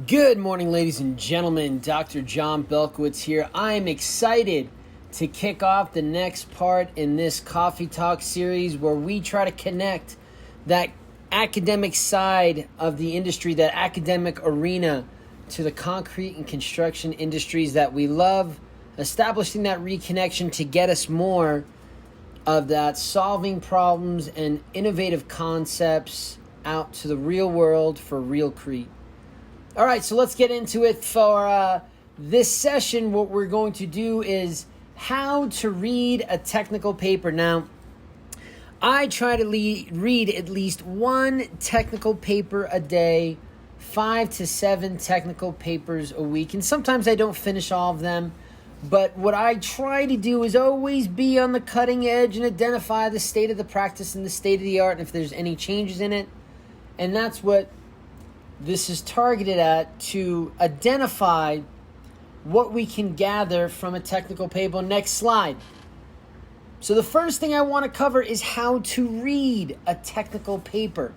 Good morning, ladies and gentlemen. Dr. John Belkowitz here. I am excited to kick off the next part in this Coffee Talk series where we try to connect that academic side of the industry, that academic arena, to the concrete and construction industries that we love, establishing that reconnection to get us more of that solving problems and innovative concepts out to the real world for realcrete. All right, so let's get into it. For this session, what we're going to do is how to read a technical paper. Now, I try to read at least one technical paper a day, 5 to 7 technical papers a week. And sometimes I don't finish all of them. But what I try to do is always be on the cutting edge and identify the state of the practice and the state of the art and if there's any changes in it. And that's what this is targeted at, to identify what we can gather from a technical paper. Next slide. So the first thing I want to cover is how to read a technical paper.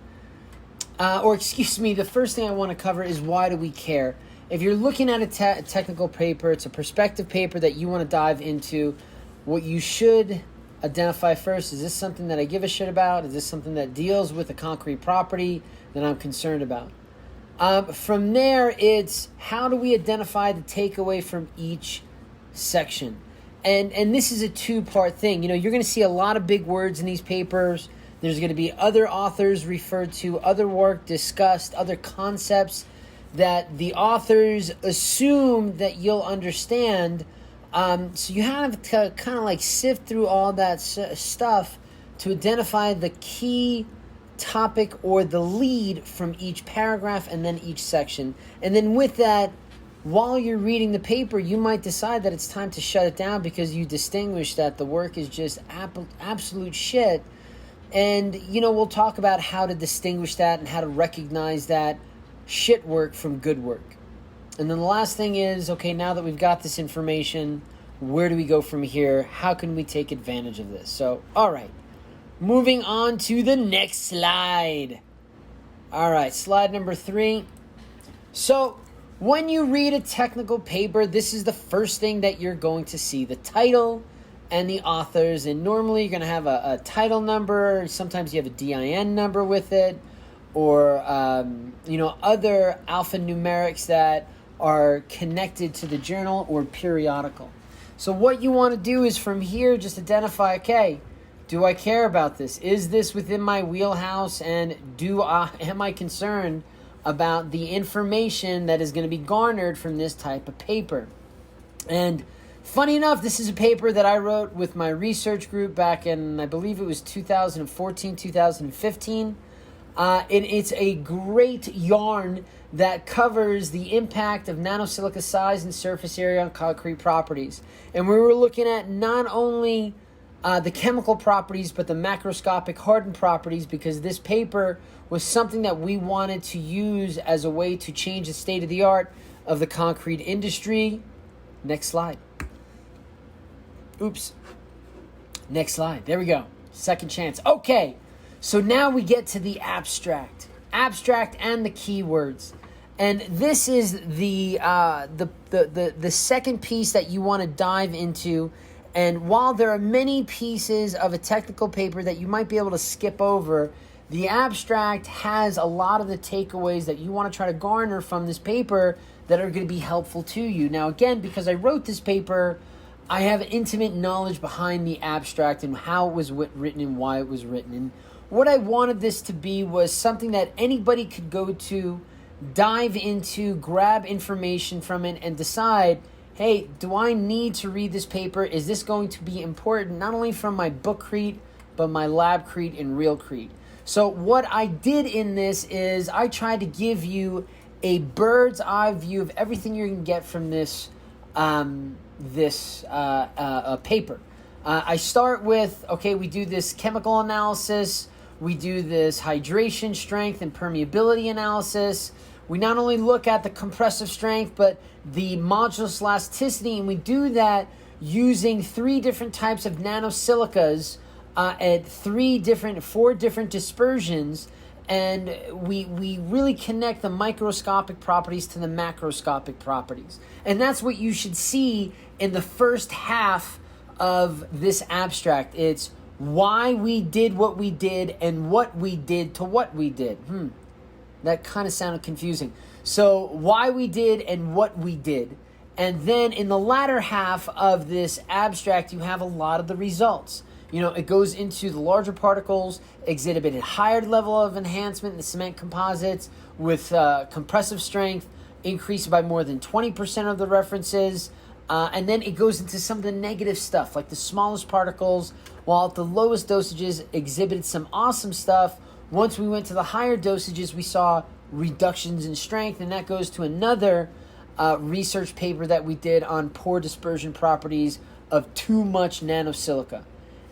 The first thing I want to cover is why do we care? If you're looking at a technical paper, it's a perspective paper that you want to dive into. What you should identify first, is this something that I give a shit about? Is this something that deals with a concrete property that I'm concerned about? From there, it's how do we identify the takeaway from each section? And this is a two-part thing. You know, you're going to see a lot of big words in these papers. There's going to be other authors referred to, other work discussed, other concepts that the authors assume that you'll understand. So you have to kind of like sift through all that stuff to identify the key topic or the lead from each paragraph and then each section. And then with that, while you're reading the paper, you might decide that it's time to shut it down because you distinguish that the work is just absolute shit. And, you know, we'll talk about how to distinguish that and how to recognize that shit work from good work. And then the last thing is, okay, now that we've got this information, where do we go from here? How can we take advantage of this? So, all right. Moving on to the next slide. All right, slide number 3. So when you read a technical paper, this is the first thing that you're going to see, the title and the authors. And normally you're going to have a title number. Sometimes you have a DIN number with it, or other alphanumerics that are connected to the journal or periodical. So what you want to do is from here just identify, okay, do I care about this? Is this within my wheelhouse? And am I concerned about the information that is going to be garnered from this type of paper? And funny enough, this is a paper that I wrote with my research group back in, I believe it was 2014, 2015. It's a great yarn that covers the impact of nanosilica size and surface area on concrete properties. And we were looking at not only the chemical properties, but the macroscopic hardened properties, because this paper was something that we wanted to use as a way to change the state of the art of the concrete industry. Next slide. Oops. Next slide. There we go. Second chance. Okay. So now we get to the abstract and the keywords. And this is the second piece that you want to dive into. And while there are many pieces of a technical paper that you might be able to skip over, the abstract has a lot of the takeaways that you want to try to garner from this paper that are going to be helpful to you. Now, again, because I wrote this paper, I have intimate knowledge behind the abstract and how it was written and why it was written. And what I wanted this to be was something that anybody could go to, dive into, grab information from it, and decide, hey, do I need to read this paper? Is this going to be important, not only from my bookcrete, but my labcrete and realcrete? So what I did in this is I tried to give you a bird's eye view of everything you're going to get from this paper. I start with, okay, we do this chemical analysis. We do this hydration, strength, and permeability analysis. We not only look at the compressive strength, but the modulus elasticity, and we do that using 3 different types of nanosilicas at 4 different dispersions. and we really connect the microscopic properties to the macroscopic properties. And that's what you should see in the first half of this abstract. It's why we did what we did and what we did to what we did. That kind of sounded confusing. So why we did and what we did. And then in the latter half of this abstract, you have a lot of the results. It goes into the larger particles, exhibited higher level of enhancement in the cement composites with compressive strength, increased by more than 20% of the references. And then it goes into some of the negative stuff, like the smallest particles, while at the lowest dosages exhibited some awesome stuff. Once we went to the higher dosages, we saw reductions in strength, and that goes to another research paper that we did on poor dispersion properties of too much nanosilica.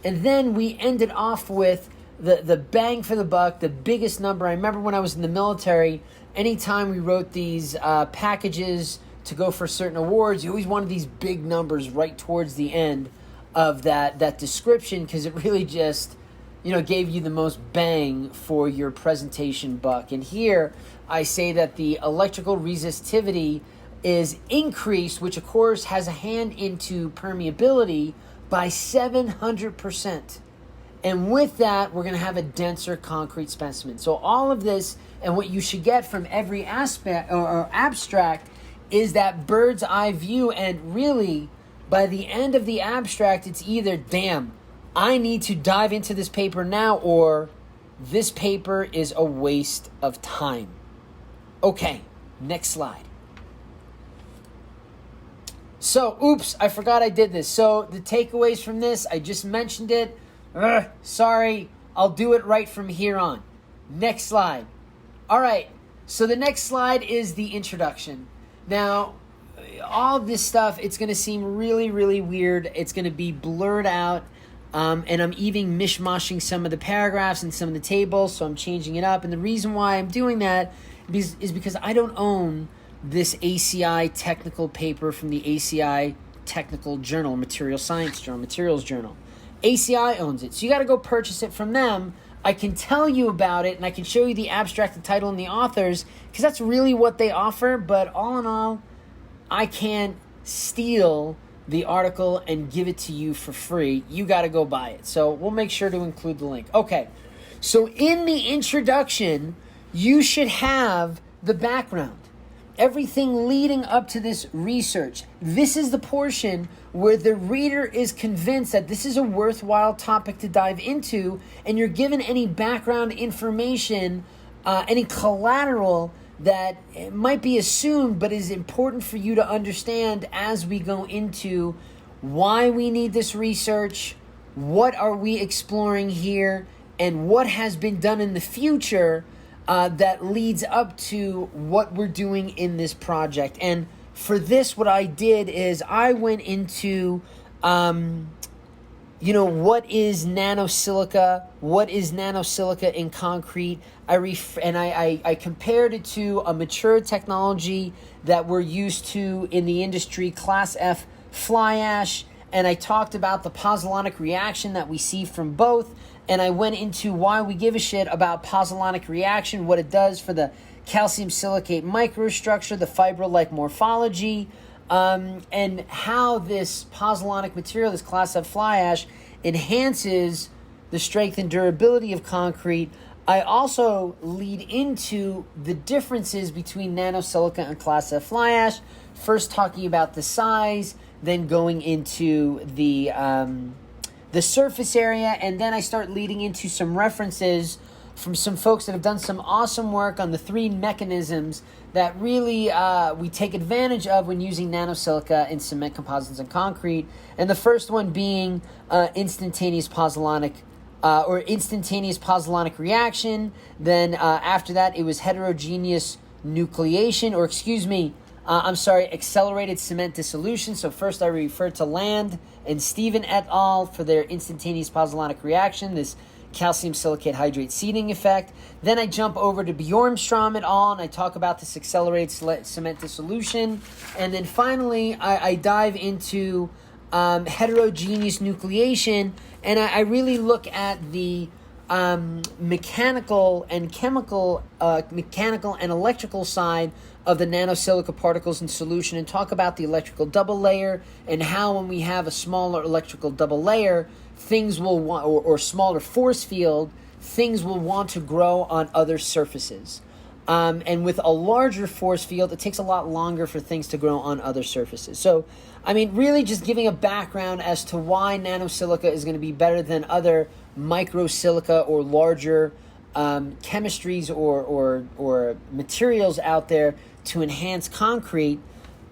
And then we ended off with the bang for the buck, the biggest number. I remember when I was in the military, anytime we wrote these packages to go for certain awards, you always wanted these big numbers right towards the end of that description, because it really just gave you the most bang for your presentation buck. And here I say that the electrical resistivity is increased, which of course has a hand into permeability, by 700%. And with that, we're going to have a denser concrete specimen. So all of this, and what you should get from every aspect or abstract, is that bird's eye view. And really, by the end of the abstract, it's either, damn, I need to dive into this paper now, or this paper is a waste of time. Okay, next slide. So, oops, I forgot I did this. So, the takeaways from this, I just mentioned it. Sorry, I'll do it right from here on. Next slide. All right, so the next slide is the introduction. Now, all of this stuff, it's going to seem really, really weird. It's going to be blurred out. And I'm even mishmashing some of the paragraphs and some of the tables, so I'm changing it up. And the reason why I'm doing that is because I don't own this ACI technical paper from the ACI Technical Journal, Material Science Journal, Materials Journal. ACI owns it, so you got to go purchase it from them. I can tell you about it, and I can show you the abstract, the title, and the authors, because that's really what they offer. But all in all, I can't steal the article and give it to you for free. You got to go buy it. So we'll make sure to include the link. Okay, so in the introduction, you should have the background, everything leading up to this research. This is the portion where the reader is convinced that this is a worthwhile topic to dive into, and you're given any background information, any collateral that might be assumed but is important for you to understand as we go into why we need this research, what are we exploring here, and what has been done in the future that leads up to what we're doing in this project. And for this, what I did is I went into, what is nanosilica? What is nanosilica in concrete? I compared it to a mature technology that we're used to in the industry, Class F fly ash. And I talked about the pozzolanic reaction that we see from both. And I went into why we give a shit about pozzolanic reaction, what it does for the calcium silicate microstructure, the fibro-like morphology, and how this pozzolanic material, this Class F fly ash, enhances the strength and durability of concrete. I also lead into the differences between nanosilica and Class F fly ash, first talking about the size, then going into the surface area, and then I start leading into some references from some folks that have done some awesome work on the three mechanisms that really we take advantage of when using nanosilica in cement composites and concrete. And the first one being instantaneous pozzolanic reaction. Then after that, it was heterogeneous nucleation, accelerated cement dissolution. So first I referred to Land and Stephen et al. For their instantaneous pozzolanic reaction, this calcium silicate hydrate seeding effect. Then I jump over to Bjornstrom et al. And I talk about this accelerated cement dissolution. And then finally, I dive into heterogeneous nucleation, and I really look at the mechanical and electrical side of the nanosilica particles in solution, and talk about the electrical double layer and how when we have a smaller electrical double layer, things will want, or smaller force field, things will want to grow on other surfaces. And with a larger force field, it takes a lot longer for things to grow on other surfaces. So, I mean, really just giving a background as to why nanosilica is going to be better than other microsilica or larger chemistries or materials out there to enhance concrete.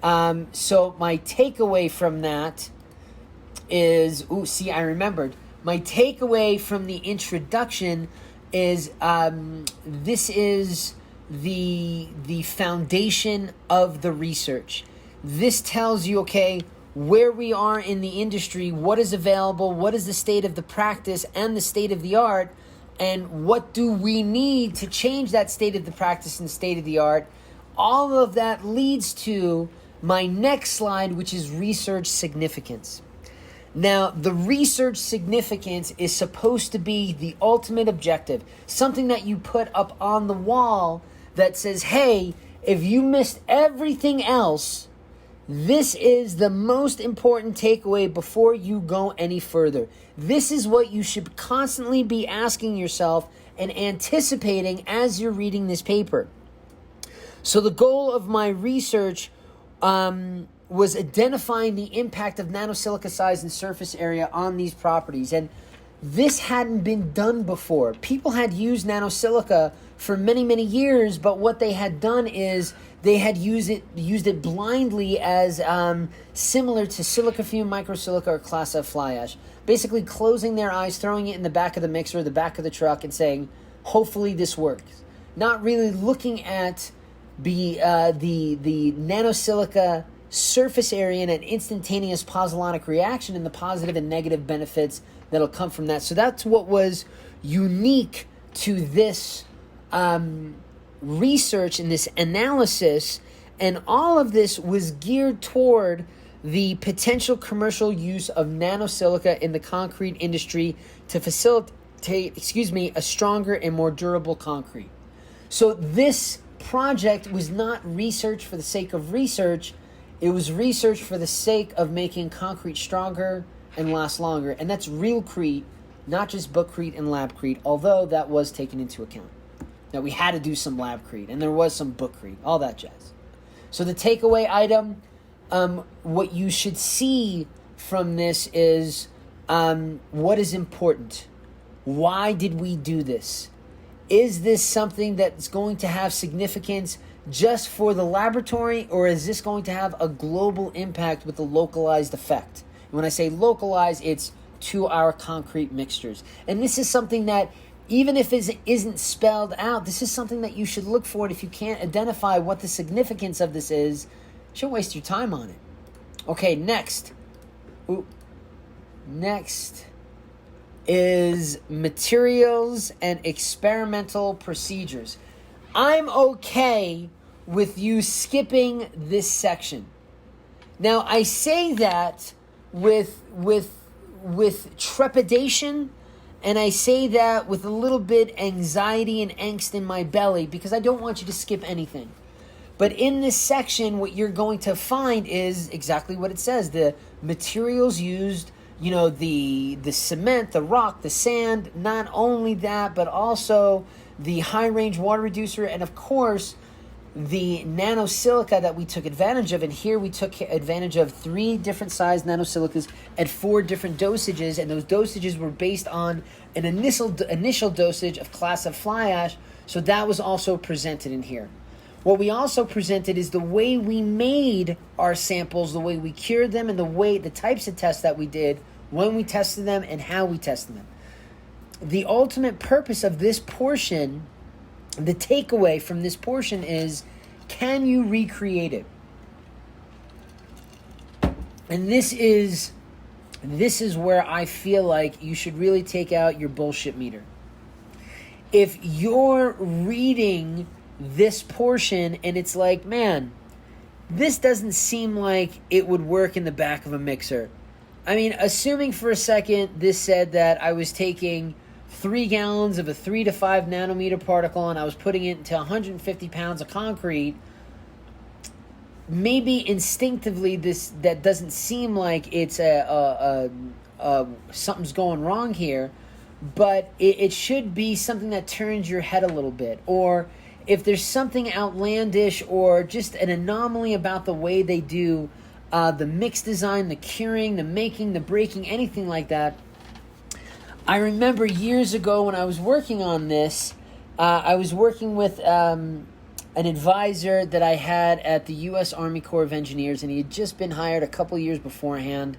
So my takeaway from that is, I remembered. My takeaway from the introduction is this is the foundation of the research. This tells you, okay, where we are in the industry, what is available, what is the state of the practice and the state of the art, and what do we need to change that state of the practice and state of the art. All of that leads to my next slide, which is research significance. Now, the research significance is supposed to be the ultimate objective, something that you put up on the wall that says, hey, if you missed everything else, this is the most important takeaway before you go any further. This is what you should constantly be asking yourself and anticipating as you're reading this paper. So the goal of my research was identifying the impact of nanosilica size and surface area on these properties. And this hadn't been done before. People had used nanosilica for many, many years, but what they had done is they had used it blindly as similar to silica fume, microsilica, or class F fly ash. Basically closing their eyes, throwing it in the back of the mixer, the back of the truck, and saying, hopefully this works. Not really looking at the nanosilica surface area and an instantaneous pozzolanic reaction and the positive and negative benefits that'll come from that. So that's what was unique to this research and this analysis, and all of this was geared toward the potential commercial use of nanosilica in the concrete industry to facilitate, a stronger and more durable concrete. So this project was not research for the sake of research. It was research for the sake of making concrete stronger and last longer. And that's realcrete, not just bookcrete and labcrete, although that was taken into account. Now, we had to do some labcrete, and there was some bookcrete, all that jazz. So the takeaway item, what you should see from this is what is important. Why did we do this? Is this something that's going to have significance just for the laboratory, or is this going to have a global impact with a localized effect? And when I say localized, it's to our concrete mixtures. And this is something that, even if it isn't spelled out, this is something that you should look for. And if you can't identify what the significance of this is, you shouldn't waste your time on it. Okay, next is materials and experimental procedures. I'm okay with you skipping this section. Now, I say that with trepidation, and I say that with a little bit anxiety and angst in my belly, because I don't want you to skip anything. But in this section, what you're going to find is exactly what it says. The materials used, the cement, the rock, the sand, not only that, but also the high-range water reducer, and of course, the nanosilica that we took advantage of. And here we took advantage of 3 different size nanosilicas at 4 different dosages, and those dosages were based on an initial dosage of class F fly ash, so that was also presented in here. What we also presented is the way we made our samples, the way we cured them, and the types of tests that we did, when we tested them, and how we tested them. The ultimate purpose of this portion, the takeaway from this portion is, can you recreate it? And this is where I feel like you should really take out your bullshit meter. If you're reading this portion and it's like, man, this doesn't seem like it would work in the back of a mixer. I mean, assuming for a second this said that I was taking 3 gallons of a 3 to 5 nanometer particle and I was putting it into 150 pounds of concrete, maybe instinctively that doesn't seem like it's something's going wrong here, but it should be something that turns your head a little bit. Or if there's something outlandish or just an anomaly about the way they do the mix design, the curing, the making, the breaking, anything like that. I remember years ago when I was working on this, I was working with an advisor that I had at the U.S. Army Corps of Engineers, and he had just been hired a couple years beforehand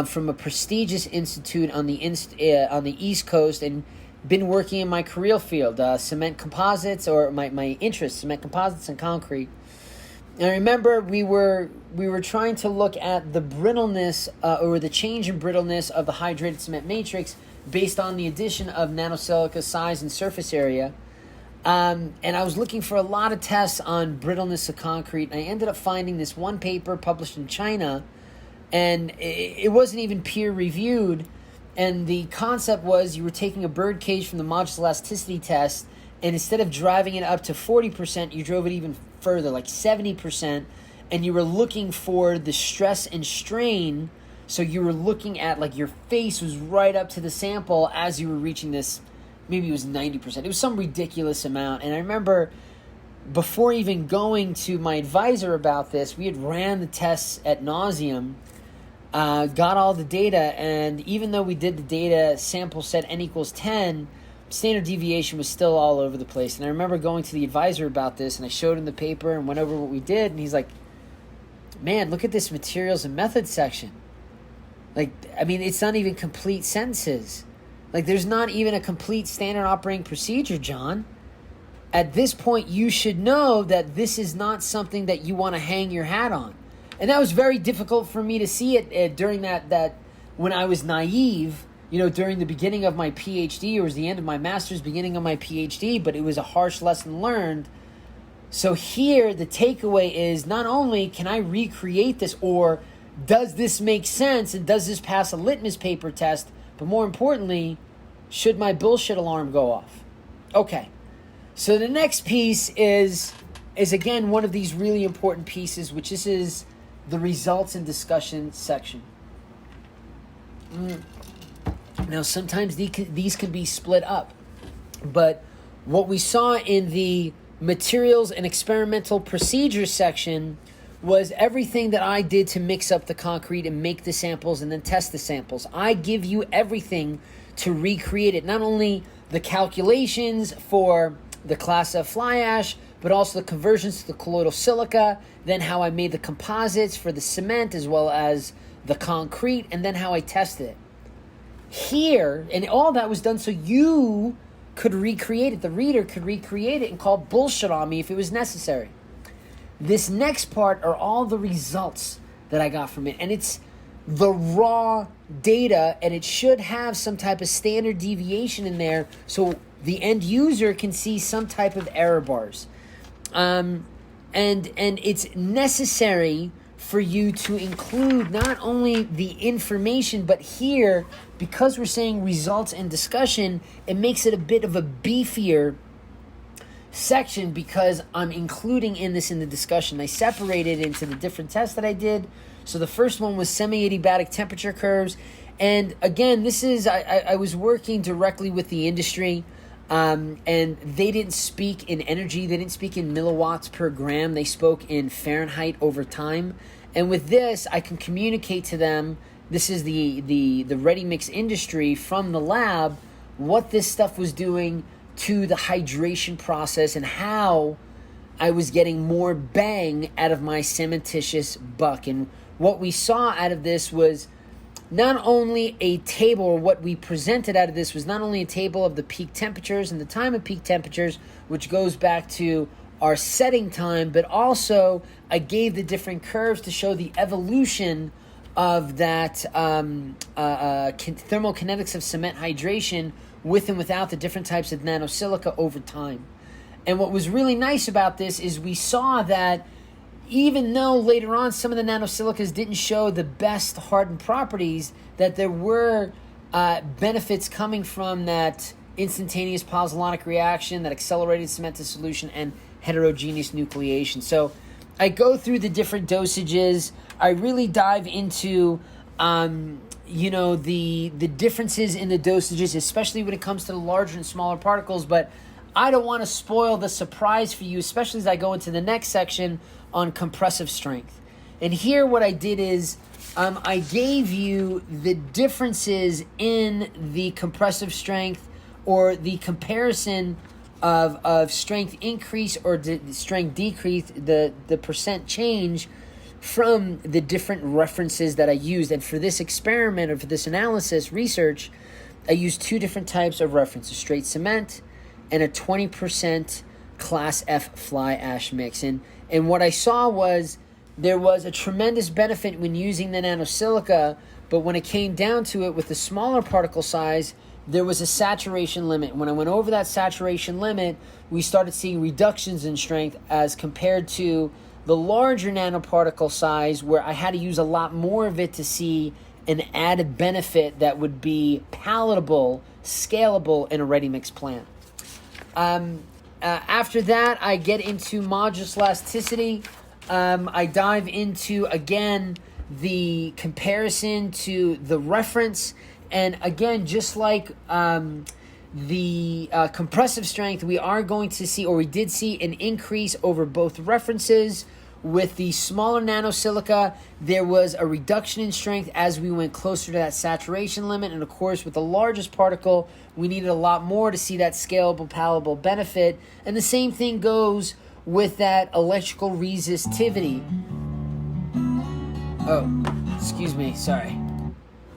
from a prestigious institute on the East Coast, and been working in my career field, cement composites, or my interest, cement composites and concrete. And I remember we were trying to look at the brittleness or the change in brittleness of the hydrated cement matrix based on the addition of nanosilica size and surface area. And I was looking for a lot of tests on brittleness of concrete. And I ended up finding this one paper published in China, and it wasn't even peer reviewed. And the concept was you were taking a bird cage from the modulus elasticity test, and instead of driving it up to 40%, you drove it even further, like 70%, and you were looking for the stress and strain. So you were looking at, like, your face was right up to the sample as you were reaching this, maybe it was 90%. It was some ridiculous amount. And I remember before even going to my advisor about this, we had ran the tests ad nauseum, got all the data, and even though we did the data sample set n equals 10, standard deviation was still all over the place. And I remember going to the advisor about this, and I showed him the paper and went over what we did, and he's like, man, look at this materials and methods section. Like, I mean, it's not even complete sentences. Like, there's not even a complete standard operating procedure, John. At this point, you should know that this is not something that you want to hang your hat on. And that was very difficult for me to see it during that when I was naive, during the beginning of my PhD, or was the end of my master's, beginning of my PhD, but it was a harsh lesson learned. So here, the takeaway is, not only can I recreate this, or does this make sense, and does this pass a litmus paper test, but more importantly, should my bullshit alarm go off? Okay, so the next piece is again one of these really important pieces, which is the results and discussion section. Now, sometimes these can be split up, but what we saw in the materials and experimental procedures section was everything that I did to mix up the concrete and make the samples and then test the samples. I give you everything to recreate it, not only the calculations for the class F fly ash, but also the conversions to the colloidal silica, then how I made the composites for the cement as well as the concrete, and then how I tested it. Here, and all that was done so you could recreate it, the reader could recreate it and call bullshit on me if it was necessary. This next part are all the results that I got from it, and it's the raw data, and it should have some type of standard deviation in there so the end user can see some type of error bars. And it's necessary for you to include not only the information, but here, because we're saying results and discussion, it makes it a bit of a beefier section because I'm including in the discussion. I separated into the different tests that I did. So the first one was semi-adiabatic temperature curves. And again, this is, I was working directly with the industry, and they didn't speak in energy. They didn't speak in milliwatts per gram. They spoke in Fahrenheit over time. And with this, I can communicate to them, this is the ready mix industry from the lab, what this stuff was doing to the hydration process and how I was getting more bang out of my cementitious buck. And what we saw out of this was not only a table, or what we presented out of this was not only a table of the peak temperatures and the time of peak temperatures, which goes back to our setting time, but also I gave the different curves to show the evolution of that thermal kinetics of cement hydration with and without the different types of nanosilica over time. And what was really nice about this is we saw that even though later on some of the nanosilicas didn't show the best hardened properties, that there were benefits coming from that instantaneous pozzolanic reaction, that accelerated cement to solution, and heterogeneous nucleation. So I go through the different dosages. I really dive into the differences in the dosages, especially when it comes to the larger and smaller particles. But I don't want to spoil the surprise for you, especially as I go into the next section on compressive strength. And here what I did is I gave you the differences in the compressive strength, or the comparison of strength increase or strength decrease, the percent change from the different references that I used. And for this experiment, or for this analysis research, I used two different types of references: straight cement and a 20% class F fly ash mix. And what I saw was there was a tremendous benefit when using the nanosilica, but when it came down to it with the smaller particle size, there was a saturation limit. When I went over that saturation limit, we started seeing reductions in strength as compared to the larger nanoparticle size, where I had to use a lot more of it to see an added benefit that would be palatable, scalable in a ready-mix plant. After that, I get into modulus elasticity. I dive into, again, the comparison to the reference. And again, just like the compressive strength, we are going to see, or we did see, an increase over both references. With the smaller nanosilica, there was a reduction in strength as we went closer to that saturation limit. And of course, with the largest particle, we needed a lot more to see that scalable, palatable benefit. And the same thing goes with that electrical resistivity. Oh, excuse me, sorry.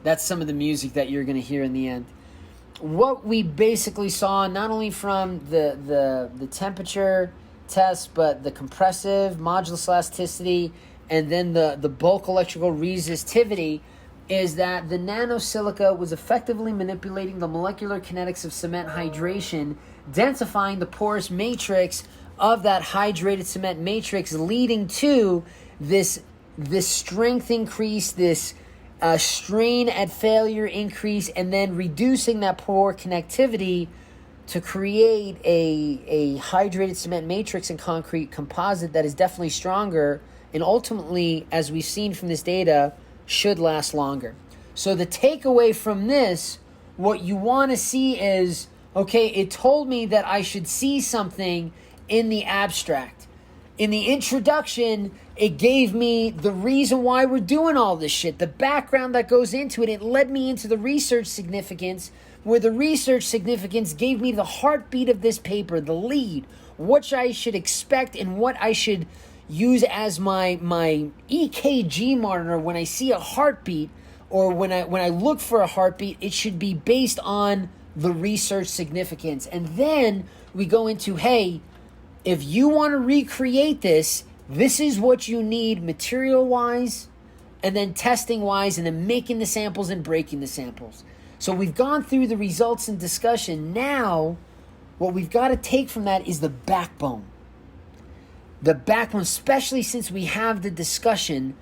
That's some of the music that you're going to hear in the end. What we basically saw, not only from the temperature test, but the compressive, modulus elasticity, and then the bulk electrical resistivity, is that the nanosilica was effectively manipulating the molecular kinetics of cement hydration, densifying the porous matrix of that hydrated cement matrix, leading to this strength increase, this strain at failure increase, and then reducing that pore connectivity to create a hydrated cement matrix and concrete composite that is definitely stronger, and ultimately, as we've seen from this data, should last longer. So the takeaway from this, what you want to see is, okay, it told me that I should see something in the abstract. In the introduction, it gave me the reason why we're doing all this shit, the background that goes into it. It led me into the research significance, where the research significance gave me the heartbeat of this paper, the lead, what I should expect and what I should use as my EKG monitor when I see a heartbeat, or when I look for a heartbeat. It should be based on the research significance. And then we go into, hey, if you want to recreate this, this is what you need material-wise, and then testing-wise, and then making the samples and breaking the samples. So we've gone through the results and discussion. Now, what we've got to take from that is the backbone. The backbone, especially since we have the discussion,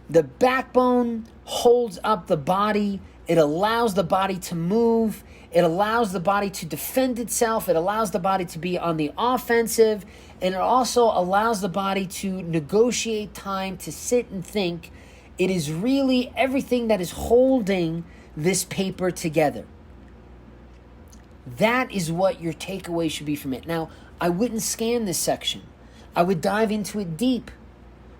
the backbone holds up the body. It allows the body to move. It allows the body to defend itself. It allows the body to be on the offensive. And it also allows the body to negotiate time, to sit and think. It is really everything that is holding this paper together. That is what your takeaway should be from it. Now, I wouldn't scan this section. I would dive into it deep,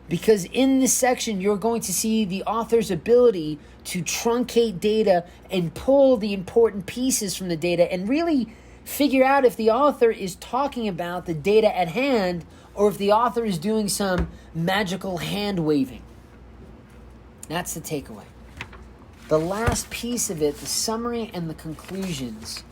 because in this section, you're going to see the author's ability to truncate data and pull the important pieces from the data and really figure out if the author is talking about the data at hand, or if the author is doing some magical hand waving. That's the takeaway. The last piece of it, the summary and the conclusions,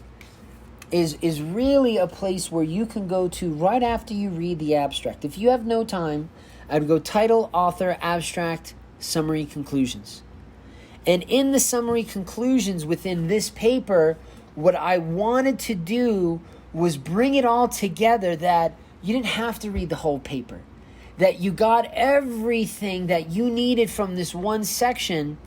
is really a place where you can go to right after you read the abstract. If you have no time, I would go title, author, abstract, summary, conclusions. And in the summary conclusions within this paper, what I wanted to do was bring it all together, that you didn't have to read the whole paper, that you got everything that you needed from this one section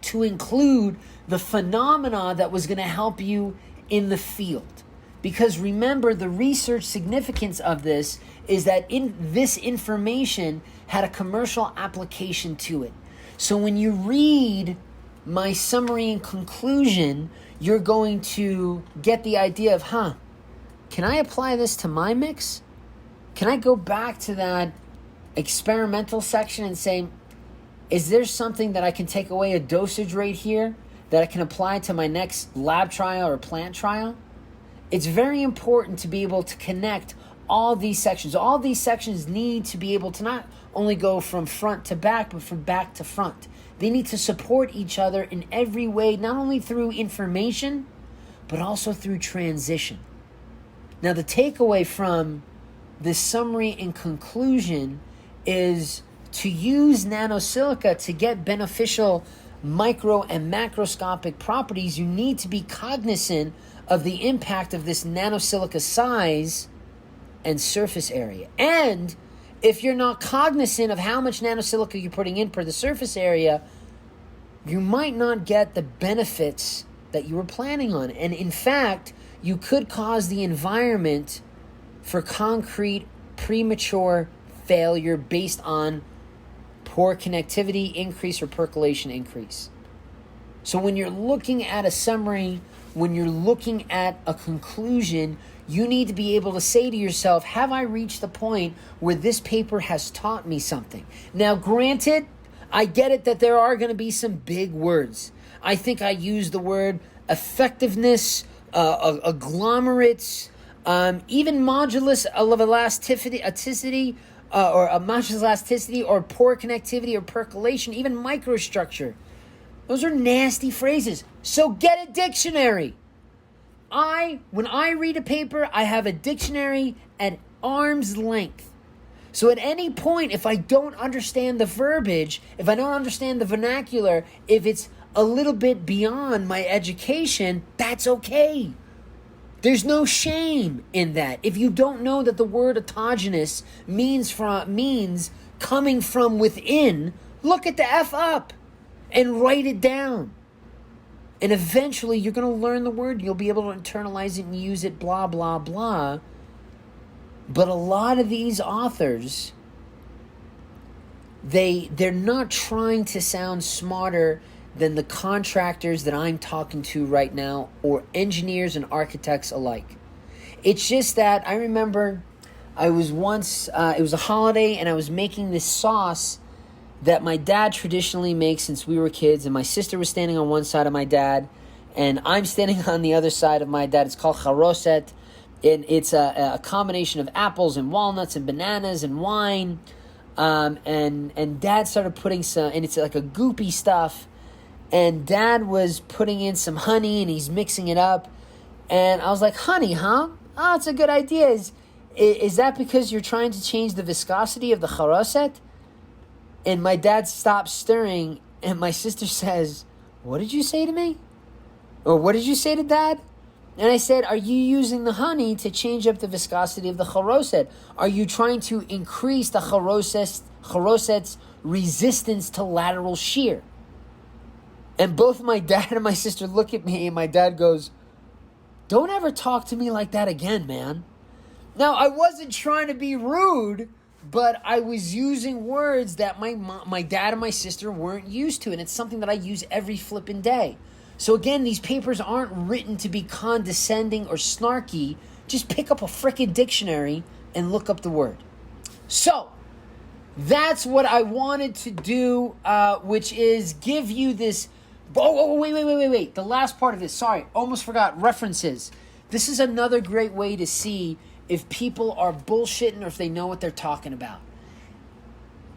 to include the phenomena that was going to help you in the field. Because remember, the research significance of this is that this information had a commercial application to it. So when you read my summary and conclusion, you're going to get the idea of, can I apply this to my mix? Can I go back to that experimental section and say, is there something that I can take away a dosage rate here that I can apply to my next lab trial or plant trial? It's very important to be able to connect all these sections. All these sections need to be able to not only go from front to back, but from back to front. They need to support each other in every way, not only through information, but also through transition. Now, the takeaway from this summary and conclusion is to use nanosilica to get beneficial micro and macroscopic properties. You need to be cognizant of the impact of this nanosilica size and surface area. And if you're not cognizant of how much nanosilica you're putting in per the surface area, you might not get the benefits that you were planning on. And in fact, you could cause the environment for concrete premature failure based on poor connectivity increase or percolation increase. So when you're looking at a summary, when you're looking at a conclusion, you need to be able to say to yourself, have I reached the point where this paper has taught me something? Now, granted, I get it that there are going to be some big words. I think I used the word effectiveness, agglomerates, even modulus of elasticity, or a modulus elasticity, or poor connectivity, or percolation, even microstructure. Those are nasty phrases. So get a dictionary. When I read a paper, I have a dictionary at arm's length. So at any point, if I don't understand the verbiage, if I don't understand the vernacular, if it's a little bit beyond my education, that's okay. There's no shame in that. If you don't know that the word autogenous means coming from within, look at the F up and write it down. And eventually you're going to learn the word. You'll be able to internalize it and use it, blah, blah, blah. But a lot of these authors, they're not trying to sound smarter than the contractors that I'm talking to right now, or engineers and architects alike. It's just that I remember I was once, it was a holiday, and I was making this sauce that my dad traditionally makes since we were kids, and my sister was standing on one side of my dad, and I'm standing on the other side of my dad. It's called charoset, and it's a combination of apples and walnuts and bananas and wine, and Dad started putting some, and it's like a goopy stuff, and Dad was putting in some honey, and he's mixing it up, and I was like, honey, huh? Oh, it's a good idea. Is that because you're trying to change the viscosity of the charoset? And my dad stops stirring, and my sister says, what did you say to me? Or what did you say to Dad? And I said, are you using the honey to change up the viscosity of the charoset? Are you trying to increase the charoset's resistance to lateral shear? And both my dad and my sister look at me, and my dad goes, don't ever talk to me like that again, man. Now, I wasn't trying to be rude, but I was using words that my dad and my sister weren't used to, and it's something that I use every flipping day. So again, these papers aren't written to be condescending or snarky. Just pick up a frickin' dictionary and look up the word. So, that's what I wanted to do, which is give you this... wait. The last part of this, sorry, almost forgot, references. This is another great way to see if people are bullshitting or if they know what they're talking about.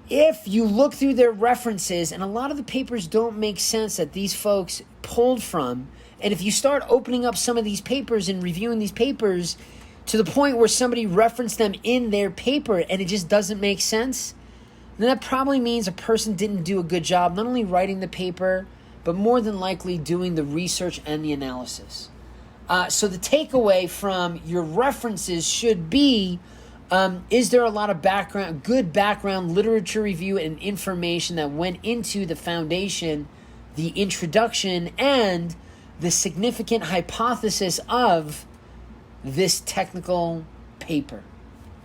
If you look through their references, and a lot of the papers don't make sense that these folks pulled from, and if you start opening up some of these papers and reviewing these papers to the point where somebody referenced them in their paper and it just doesn't make sense, then that probably means a person didn't do a good job not only writing the paper, but more than likely doing the research and the analysis. So the takeaway from your references should be, is there a lot of good background literature review and information that went into the foundation the introduction and the significant hypothesis of this technical paper.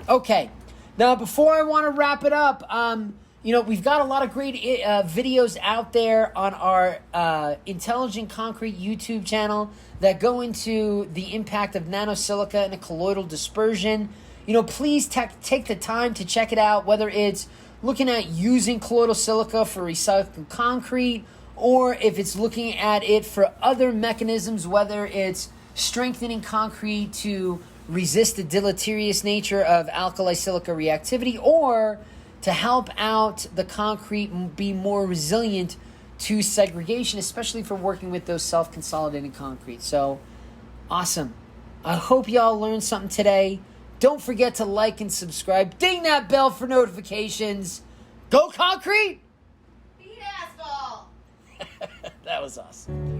Okay, now before I want to wrap it up, we've got a lot of great videos out there on our Intelligent Concrete YouTube channel that go into the impact of nanosilica and a colloidal dispersion. Please take the time to check it out, whether it's looking at using colloidal silica for recycled concrete, or if it's looking at it for other mechanisms, whether it's strengthening concrete to resist the deleterious nature of alkali silica reactivity, or to help out the concrete be more resilient to segregation, especially for working with those self-consolidating concrete. So, awesome. I hope y'all learned something today. Don't forget to like and subscribe. Ding that bell for notifications. Go concrete! Beat asphalt! That was awesome.